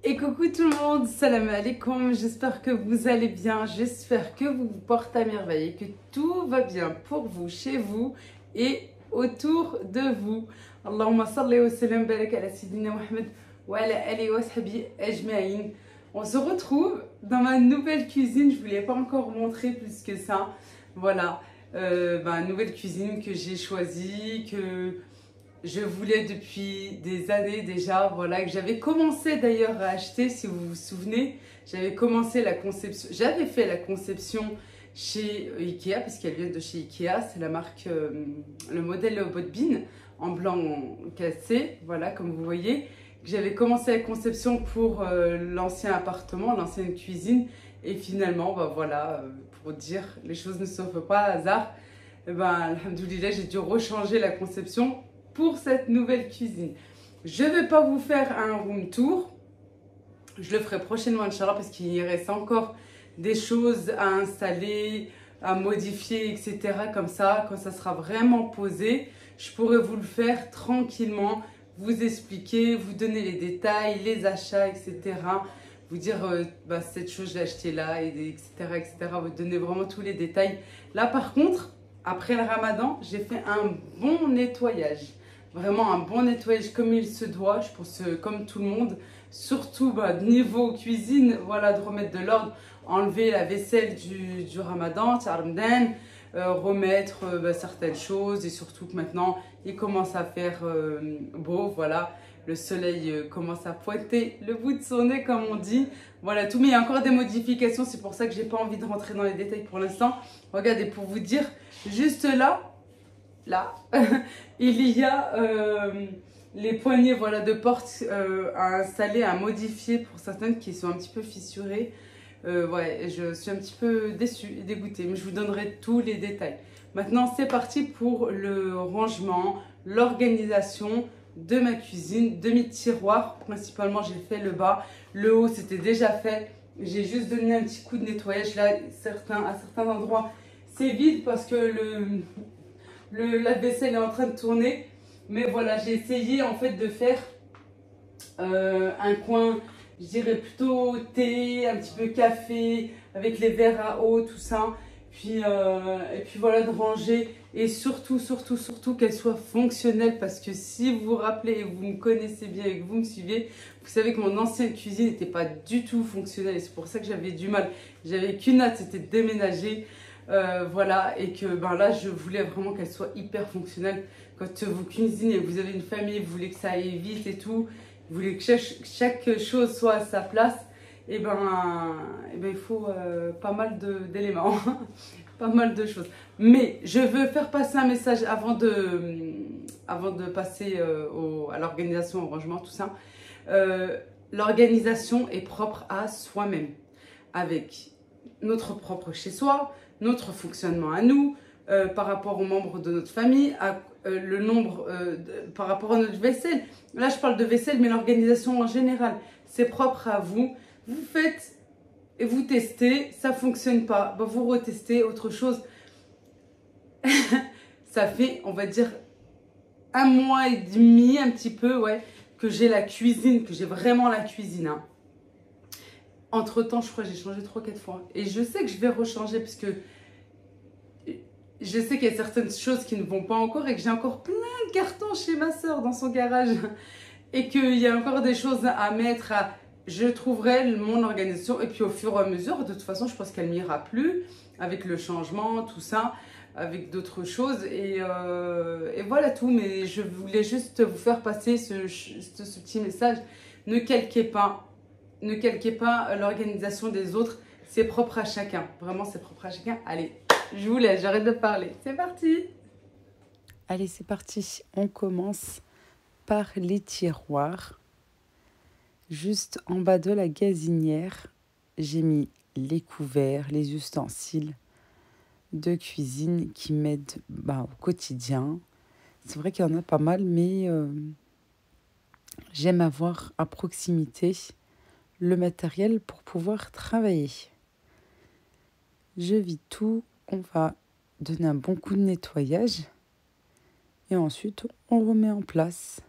Et coucou tout le monde, salam alaikum, j'espère que vous allez bien, j'espère que vous vous portez à merveille et que tout va bien pour vous, chez vous et autour de vous. Allahumma salli wa sallam barak ala Sayyidina Muhammad wa ala alihi wa sahbihi ajma'in. On se retrouve dans ma nouvelle cuisine, je ne vous l'ai pas encore montré plus que ça. Voilà, nouvelle cuisine que j'ai choisie, que je voulais depuis des années déjà, voilà, que j'avais commencé d'ailleurs à acheter, si vous vous souvenez. J'avais commencé la conception, j'avais fait la conception chez Ikea, puisqu'elle vient de chez Ikea, c'est la marque, le modèle Botbin, en blanc cassé, voilà, comme vous voyez. J'avais commencé la conception pour l'ancien appartement, l'ancienne cuisine, et finalement, voilà, pour dire, les choses ne se font pas à hasard. Alhamdoulilah, j'ai dû rechanger la conception pour cette nouvelle cuisine. Je ne vais pas vous faire un room tour. Je le ferai prochainement, Inch'Allah, parce qu'il y reste encore des choses à installer, à modifier, etc. Comme ça, quand ça sera vraiment posé, je pourrai vous le faire tranquillement, vous expliquer, vous donner les détails, les achats, etc. Vous dire, cette chose, je l'ai achetée là, etc., etc. Vous donner vraiment tous les détails. Là, par contre, après le ramadan, j'ai fait un bon nettoyage. Vraiment un bon nettoyage comme il se doit, je pense comme tout le monde. Surtout niveau cuisine, voilà, de remettre de l'ordre, enlever la vaisselle du ramadan, remettre certaines choses. Et surtout que maintenant, il commence à faire beau, voilà. Le soleil commence à pointer le bout de son nez, comme on dit. Voilà tout, mais il y a encore des modifications. C'est pour ça que j'ai pas envie de rentrer dans les détails pour l'instant. Regardez, pour vous dire, juste là, il y a les poignées, voilà, de porte à installer, à modifier pour certaines qui sont un petit peu fissurées. Ouais, je suis un petit peu déçue et dégoûtée, mais je vous donnerai tous les détails. Maintenant, c'est parti pour le rangement, l'organisation de ma cuisine, de mes tiroirs. Principalement, j'ai fait le bas. Le haut, c'était déjà fait. J'ai juste donné un petit coup de nettoyage. Là, à certains endroits, c'est vide parce que la vaisselle est en train de tourner. Mais voilà, j'ai essayé en fait de faire un coin, je dirais plutôt thé, un petit peu café, avec les verres à eau, tout ça. Et puis voilà, de ranger. Et surtout qu'elle soit fonctionnelle. Parce que si vous vous rappelez et vous me connaissez bien et que vous me suivez, vous savez que mon ancienne cuisine n'était pas du tout fonctionnelle. Et c'est pour ça que j'avais du mal. J'avais qu'une hâte, c'était de déménager. Voilà, et que là, je voulais vraiment qu'elle soit hyper fonctionnelle. Quand vous cuisinez, vous avez une famille, vous voulez que ça aille vite et tout, vous voulez que chaque chose soit à sa place, il faut pas mal d'éléments, pas mal de choses. Mais je veux faire passer un message avant de passer à l'organisation, au rangement, tout ça. L'organisation est propre à soi-même, avec notre propre chez-soi, notre fonctionnement à nous, par rapport aux membres de notre famille, le nombre par rapport à notre vaisselle. Là, je parle de vaisselle, mais l'organisation en général, c'est propre à vous. Vous faites et vous testez, ça ne fonctionne pas, vous retestez autre chose. Ça fait, on va dire, 1 mois et demi, un petit peu, ouais, que j'ai la cuisine, que j'ai vraiment la cuisine, hein. Entre-temps, je crois que j'ai changé 3-4 fois. Et je sais que je vais rechanger parce que je sais qu'il y a certaines choses qui ne vont pas encore et que j'ai encore plein de cartons chez ma soeur dans son garage. Et qu'il y a encore des choses à mettre. Je trouverai mon organisation. Et puis au fur et à mesure, de toute façon, je pense qu'elle m'ira plus avec le changement, tout ça, avec d'autres choses. Et voilà tout. Mais je voulais juste vous faire passer ce petit message. Ne calquez pas. Ne calquez pas l'organisation des autres, c'est propre à chacun. Vraiment, c'est propre à chacun. Allez, je vous laisse, j'arrête de parler. C'est parti. Allez, c'est parti. On commence par les tiroirs. Juste en bas de la gazinière, j'ai mis les couverts, les ustensiles de cuisine qui m'aident au quotidien. C'est vrai qu'il y en a pas mal, mais j'aime avoir à proximité le matériel pour pouvoir travailler. Je vide tout, on va donner un bon coup de nettoyage et ensuite on remet en place.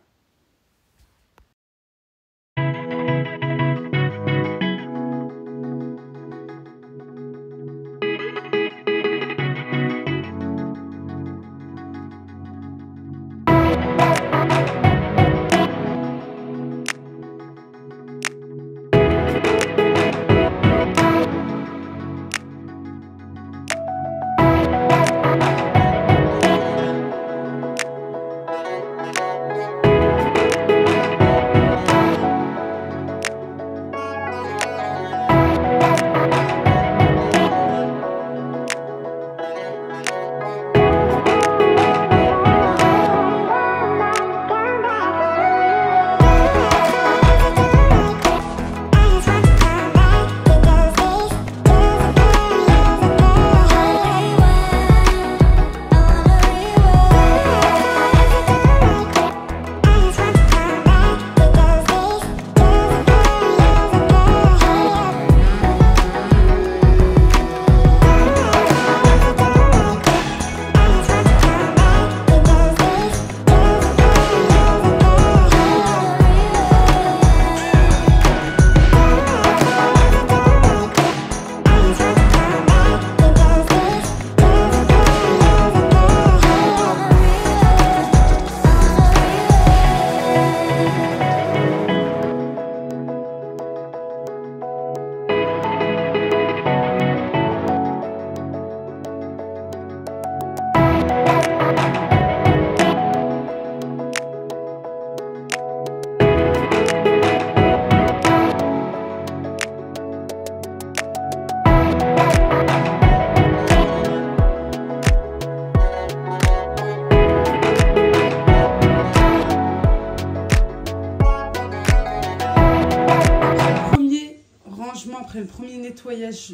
après le premier nettoyage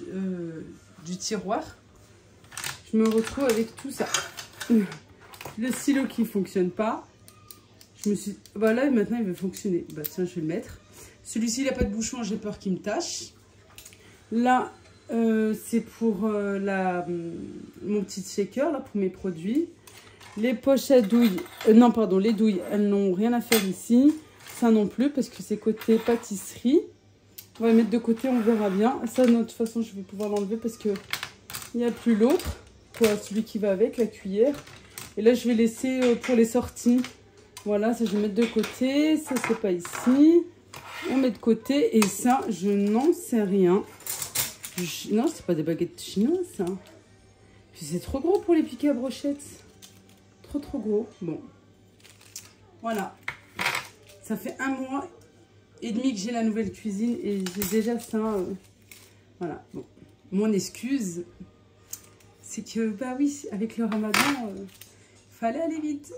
du tiroir, je me retrouve avec tout ça. Le stylo qui ne fonctionne pas. Je me suis... Bah là, maintenant, il va fonctionner. Bah tiens, je vais le mettre. Celui-ci, il n'a pas de bouchon, j'ai peur qu'il me tâche. Là, c'est pour mon petit shaker, là, pour mes produits. Les poches à douille, non, pardon, les douilles, elles n'ont rien à faire ici. Ça non plus, parce que c'est côté pâtisserie. On va les mettre de côté, on verra bien. Ça, de toute façon, je vais pouvoir l'enlever parce que il n'y a plus l'autre. Quoi, celui qui va avec, la cuillère. Et là, je vais laisser pour les sorties. Voilà, ça, je vais mettre de côté. Ça, c'est pas ici. On met de côté. Et ça, je n'en sais rien. Non, c'est pas des baguettes chinoises, ça. Puis c'est trop gros pour les piquer à brochettes. Trop gros. Bon. Voilà. Ça fait 1 mois et demi que j'ai la nouvelle cuisine et j'ai déjà ça. Voilà. Bon. Mon excuse, c'est que, bah oui, avec le ramadan, fallait aller vite.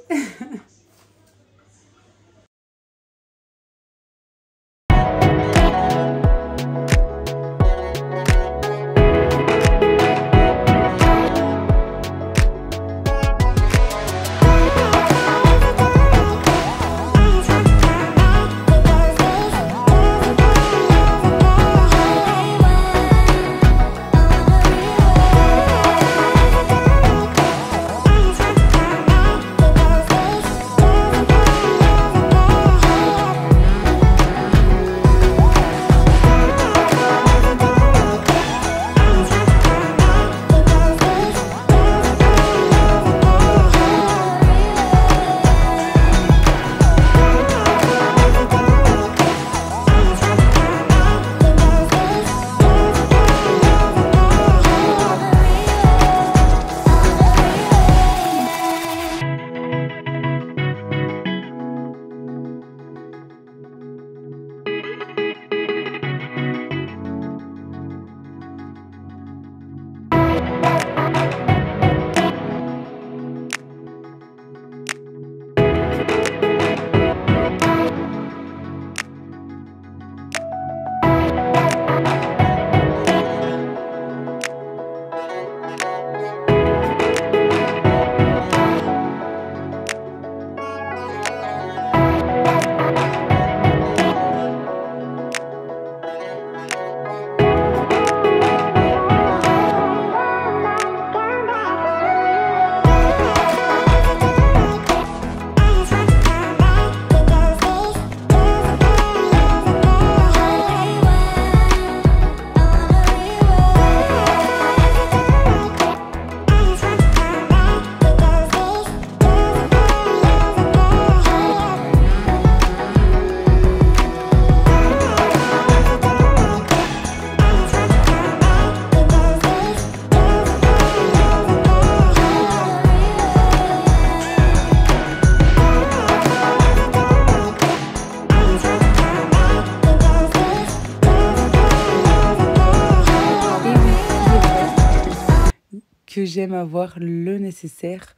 Que j'aime avoir le nécessaire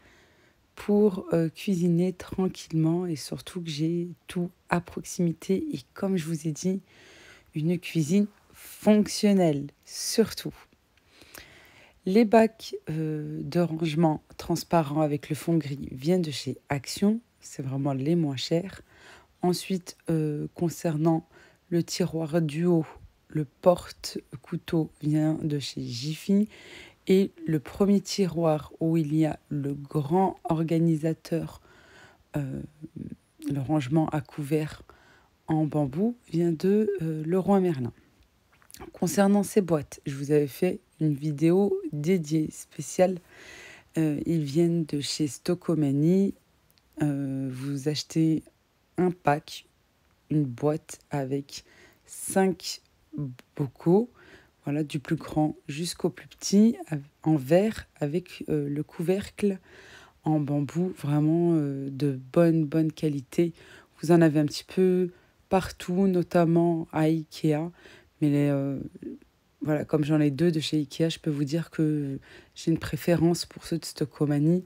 pour cuisiner tranquillement et surtout que j'ai tout à proximité et comme je vous ai dit, une cuisine fonctionnelle surtout. Les bacs de rangement transparents avec le fond gris viennent de chez Action, c'est vraiment les moins chers. Ensuite, concernant le tiroir du haut, le porte-couteau vient de chez Jiffy. Et le premier tiroir où il y a le grand organisateur, le rangement à couvert en bambou, vient de Leroy Merlin. Concernant ces boîtes, je vous avais fait une vidéo dédiée, spéciale. Ils viennent de chez Stockomanie. Vous achetez un pack, une boîte avec 5 bocaux. Voilà, du plus grand jusqu'au plus petit, en verre, avec le couvercle en bambou, vraiment de bonne qualité. Vous en avez un petit peu partout, notamment à Ikea. Mais voilà, comme j'en ai 2 de chez Ikea, je peux vous dire que j'ai une préférence pour ceux de Stockomanie.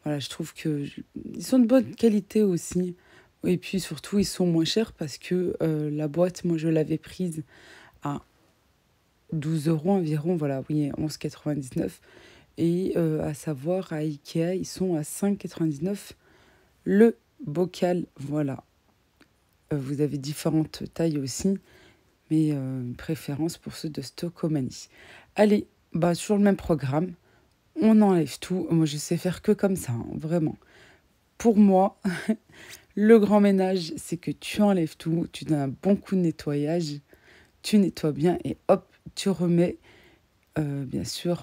Voilà, je trouve qu'ils sont de bonne qualité aussi. Et puis surtout, ils sont moins chers parce que la boîte, moi, je l'avais prise à 12 euros environ, voilà, oui, 11,99. Et à savoir, à Ikea, ils sont à 5,99 le bocal, voilà. Vous avez différentes tailles aussi, mais préférence pour ceux de Stokomani. Allez, bah, sur le même programme, on enlève tout. Moi, je sais faire que comme ça, hein, vraiment. Pour moi, le grand ménage, c'est que tu enlèves tout, tu donnes un bon coup de nettoyage, tu nettoies bien et hop, tu remets, bien sûr,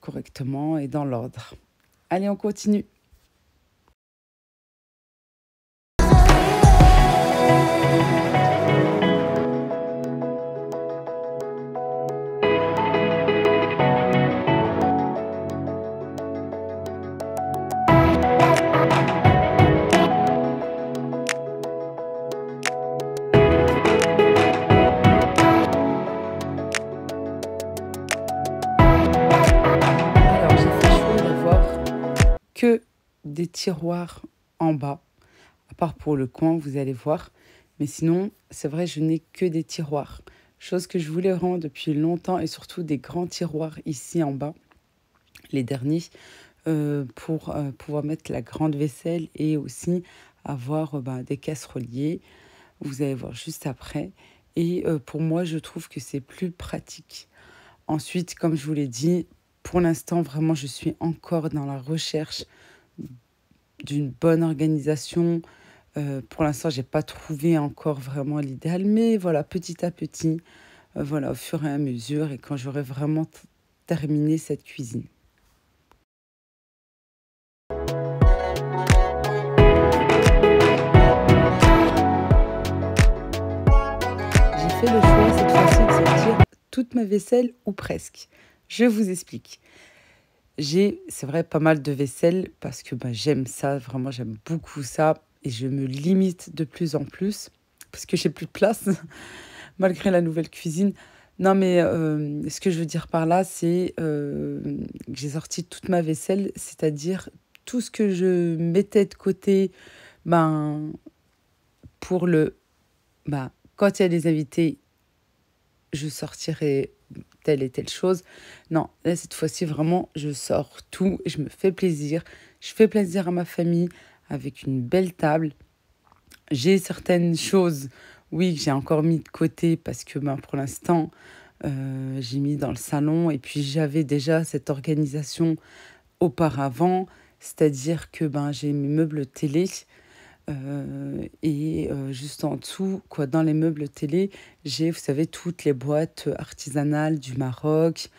correctement et dans l'ordre. Allez, on continue. Alors, j'ai fait le choix d'avoir que des tiroirs en bas, à part pour le coin, vous allez voir. Mais sinon, c'est vrai, je n'ai que des tiroirs. Chose que je voulais vraiment depuis longtemps et surtout des grands tiroirs ici en bas, les derniers, pour pouvoir mettre la grande vaisselle et aussi avoir des casseroliers. Vous allez voir juste après. Et pour moi, je trouve que c'est plus pratique. Ensuite, comme je vous l'ai dit, pour l'instant, vraiment, je suis encore dans la recherche d'une bonne organisation. Pour l'instant, j'ai pas trouvé encore vraiment l'idéal, mais voilà, petit à petit, voilà, au fur et à mesure, et quand j'aurai vraiment terminé cette cuisine. J'ai fait le choix cette fois-ci de sortir toute ma vaisselle ou presque. Je vous explique. J'ai, c'est vrai, pas mal de vaisselle parce que j'aime ça, vraiment, j'aime beaucoup ça et je me limite de plus en plus parce que j'ai plus de place malgré la nouvelle cuisine. Non, mais ce que je veux dire par là, c'est que j'ai sorti toute ma vaisselle, c'est-à-dire tout ce que je mettais de côté ben, pour quand il y a des invités, je sortirai telle et telle chose. Non, là, cette fois-ci, vraiment, je sors tout et je me fais plaisir. Je fais plaisir à ma famille avec une belle table. J'ai certaines choses, oui, que j'ai encore mis de côté parce que pour l'instant, j'ai mis dans le salon et puis j'avais déjà cette organisation auparavant, c'est-à-dire que j'ai mes meubles télé et juste en dessous, quoi, dans les meubles télé, j'ai, vous savez, toutes les boîtes artisanales du Maroc,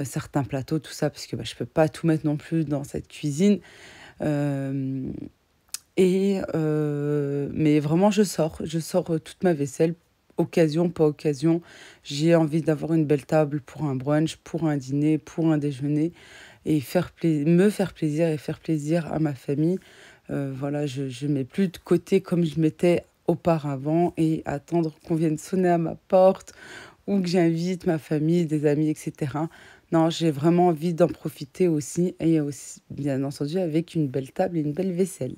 certains plateaux, tout ça, parce que je peux pas tout mettre non plus dans cette cuisine. Euh, mais vraiment, je sors toute ma vaisselle, occasion, pas occasion. J'ai envie d'avoir une belle table pour un brunch, pour un dîner, pour un déjeuner, et me faire plaisir et faire plaisir à ma famille. Voilà, je mets plus de côté comme je mettais auparavant et attendre qu'on vienne sonner à ma porte ou que j'invite ma famille, des amis, etc. Non, j'ai vraiment envie d'en profiter aussi et aussi, bien entendu, avec une belle table et une belle vaisselle.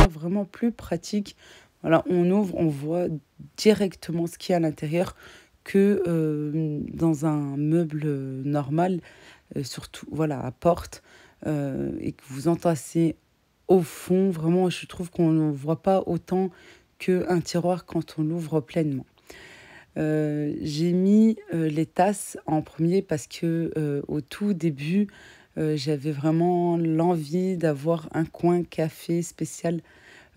Vraiment plus pratique. Voilà, on ouvre, on voit directement ce qu'il y a à l'intérieur que dans un meuble normal, surtout voilà, à porte, et que vous entassez au fond. Vraiment, je trouve qu'on ne voit pas autant qu'un tiroir quand on l'ouvre pleinement. J'ai mis les tasses en premier parce que au tout début, j'avais vraiment l'envie d'avoir un coin café spécial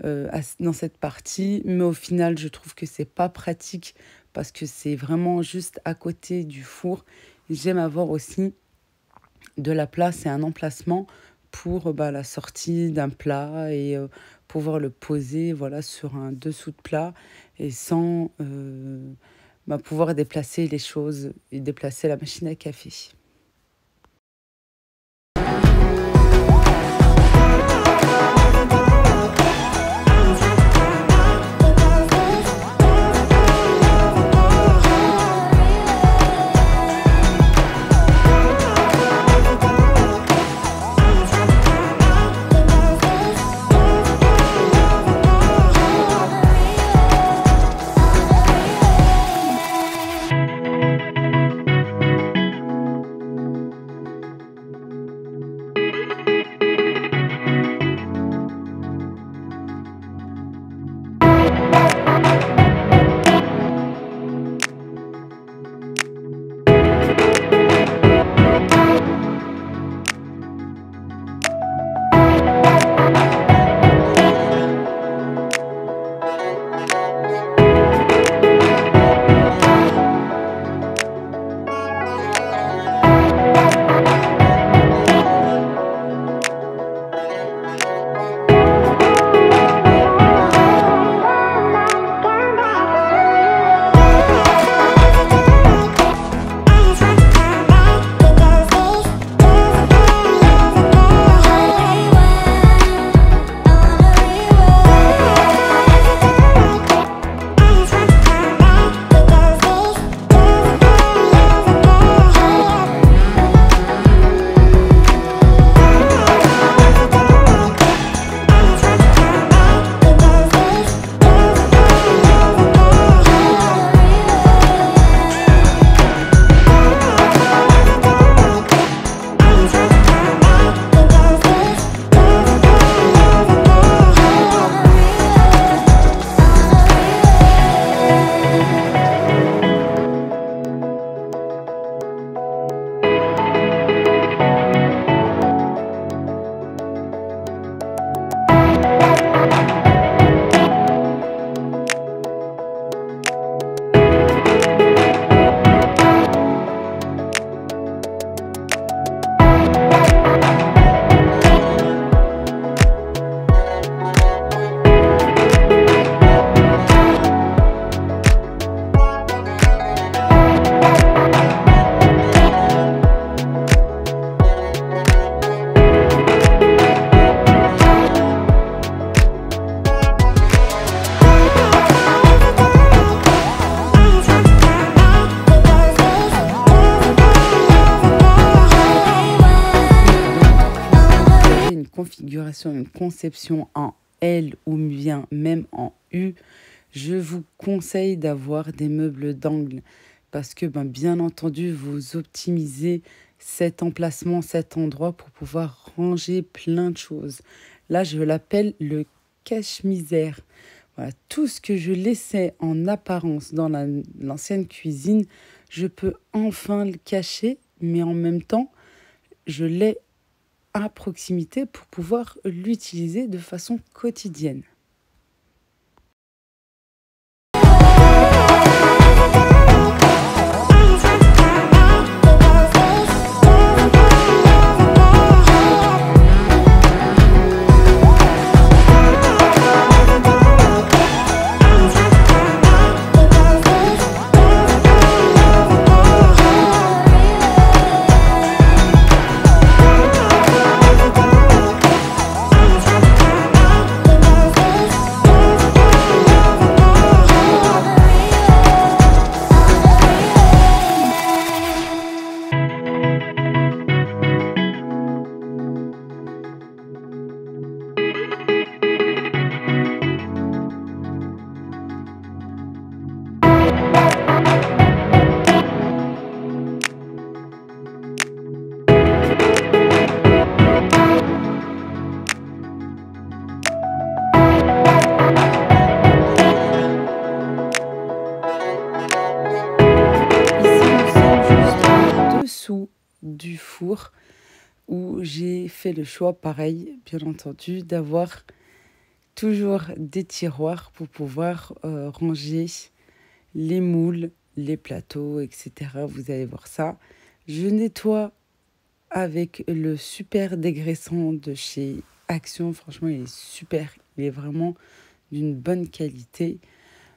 dans cette partie, mais au final, je trouve que c'est pas pratique parce que c'est vraiment juste à côté du four. J'aime avoir aussi de la place et un emplacement pour la sortie d'un plat et pouvoir le poser voilà, sur un dessous de plat et sans pouvoir déplacer les choses et déplacer la machine à café. Configuration, une conception en L ou bien même en U, je vous conseille d'avoir des meubles d'angle parce que bien entendu, vous optimisez cet emplacement, cet endroit pour pouvoir ranger plein de choses. Là, je l'appelle le cache-misère. Voilà, tout ce que je laissais en apparence dans l'ancienne cuisine, je peux enfin le cacher, mais en même temps, je l'ai à proximité pour pouvoir l'utiliser de façon quotidienne. Du four où j'ai fait le choix, pareil, bien entendu, d'avoir toujours des tiroirs pour pouvoir ranger les moules, les plateaux, etc. Vous allez voir ça. Je nettoie avec le super dégraissant de chez Action. Franchement, il est super. Il est vraiment d'une bonne qualité.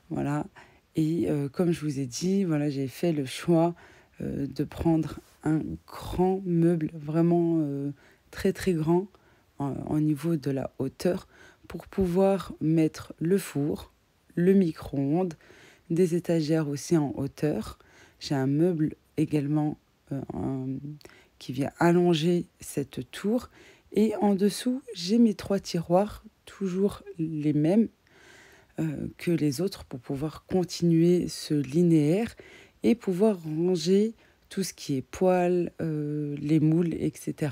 Voilà. Et comme je vous ai dit, voilà, j'ai fait le choix de prendre un grand meuble, vraiment très très grand au niveau de la hauteur, pour pouvoir mettre le four, le micro-ondes, des étagères aussi en hauteur. J'ai un meuble également qui vient allonger cette tour. Et en dessous, j'ai mes 3 tiroirs, toujours les mêmes que les autres, pour pouvoir continuer ce linéaire et pouvoir ranger tout ce qui est poêle, les moules, etc.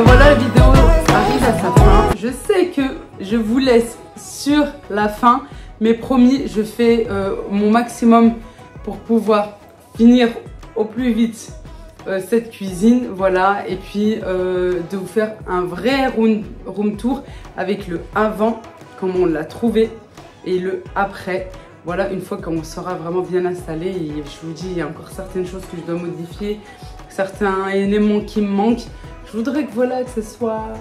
Voilà, la vidéo arrive à sa fin. Je sais que je vous laisse sur la fin, mais promis, je fais mon maximum pour pouvoir finir au plus vite cette cuisine. Voilà, et puis de vous faire un vrai room tour avec le avant, comme on l'a trouvé, et le après. Voilà, une fois qu'on sera vraiment bien installé. Et je vous dis, il y a encore certaines choses que je dois modifier, certains éléments qui me manquent. Je voudrais que voilà, que ce soit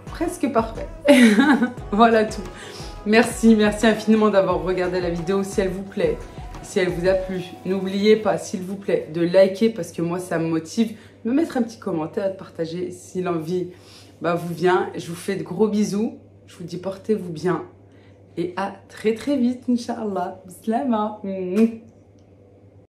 presque parfait. Voilà tout. Merci infiniment d'avoir regardé la vidéo. Si elle vous plaît, si elle vous a plu, n'oubliez pas, s'il vous plaît, de liker parce que moi, ça me motive. De me mettre un petit commentaire, de partager si l'envie vous vient. Je vous fais de gros bisous. Je vous dis portez-vous bien. Et à très très vite, Inch'Allah. Bislama.